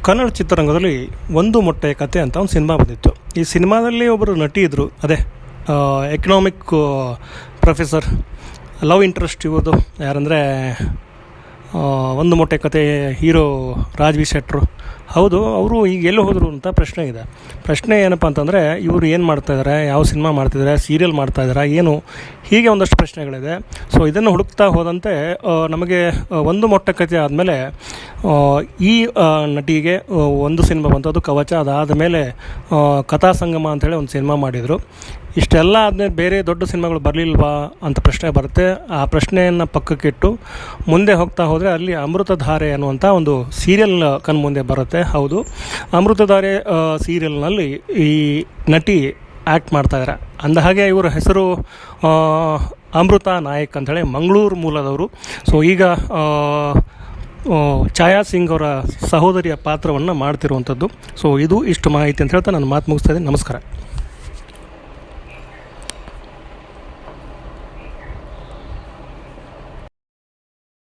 ಕನ್ನಡ ಚಿತ್ರರಂಗದಲ್ಲಿ ಒಂದು ಮೊಟ್ಟೆಯ ಕತೆ ಅಂತ ಒಂದು ಸಿನಿಮಾ ಬಂದಿತ್ತು. ಈ ಸಿನಿಮಾದಲ್ಲಿ ಒಬ್ಬರು ನಟಿ ಇದ್ದರು, ಅದೇ ಎಕನಾಮಿಕ್ ಪ್ರೊಫೆಸರ್. ಲವ್ ಇಂಟ್ರೆಸ್ಟ್ ಇವ್ರದ್ದು ಯಾರಂದರೆ ಒಂದು ಮೊಟ್ಟೆ ಕತೆ ಹೀರೋ ರಾಜ್ವಿ ಶೆಟ್ರು. ಹೌದು, ಅವರು ಈಗ ಎಲ್ಲೂ ಹೋದರು ಅಂತ ಪ್ರಶ್ನೆ ಇದೆ. ಪ್ರಶ್ನೆ ಏನಪ್ಪ ಅಂತಂದರೆ, ಇವರು ಏನು ಮಾಡ್ತಾಯಿದ್ದಾರೆ, ಯಾವ ಸಿನಿಮಾ ಮಾಡ್ತಿದ್ದಾರೆ, ಸೀರಿಯಲ್ ಮಾಡ್ತಾಯಿದ್ದಾರೆ, ಏನು, ಹೀಗೆ ಒಂದಷ್ಟು ಪ್ರಶ್ನೆಗಳಿದೆ. ಸೊ ಇದನ್ನು ಹುಡುಕ್ತಾ ಹೋದಂತೆ ನಮಗೆ ಒಂದು ಮೊಟ್ಟೆ ಕತೆ ಆದಮೇಲೆ ಈ ನಟಿಗೆ ಒಂದು ಸಿನಿಮಾ ಬಂತು, ಅದು ಕವಚ. ಅದಾದ ಮೇಲೆ ಕಥಾ ಸಂಗಮ ಅಂಥೇಳಿ ಒಂದು ಸಿನಿಮಾ ಮಾಡಿದರು. ಇಷ್ಟೆಲ್ಲ ಆದಮೇಲೆ ಬೇರೆ ದೊಡ್ಡ ಸಿನಿಮಾಗಳು ಬರಲಿಲ್ವಾ ಅಂತ ಪ್ರಶ್ನೆ ಬರುತ್ತೆ. ಆ ಪ್ರಶ್ನೆಯನ್ನು ಪಕ್ಕಕ್ಕಿಟ್ಟು ಮುಂದೆ ಹೋಗ್ತಾ ಹೋದರೆ ಅಲ್ಲಿ ಅಮೃತಧಾರೆ ಅನ್ನುವಂಥ ಒಂದು ಸೀರಿಯಲ್ ಕಣ್ಮುಂದೆ ಬರುತ್ತೆ. ಹೌದು, ಅಮೃತಧಾರೆ ಸೀರಿಯಲ್ನಲ್ಲಿ ಈ ನಟಿ ಆ್ಯಕ್ಟ್ ಮಾಡ್ತಾಯಿದ್ದಾರೆ. ಅಂದಹಾಗೆ ಇವರ ಹೆಸರು ಅಮೃತ ನಾಯಕ್ ಅಂಥೇಳಿ ಮಂಗಳೂರು ಮೂಲದವರು. ಸೊ ಈಗ ಛಾಯಾ ಸಿಂಗ್ ಅವರ ಸಹೋದರಿಯ ಪಾತ್ರವನ್ನು ಮಾಡ್ತಿರುವಂಥದ್ದು. ಸೊ ಇಷ್ಟು ಮಾಹಿತಿ ಅಂತ ಹೇಳ್ತಾ ನಾನು ಮಾತು ಮುಗಿಸ್ತಾ ಇದ್ದೀನಿ. ನಮಸ್ಕಾರ.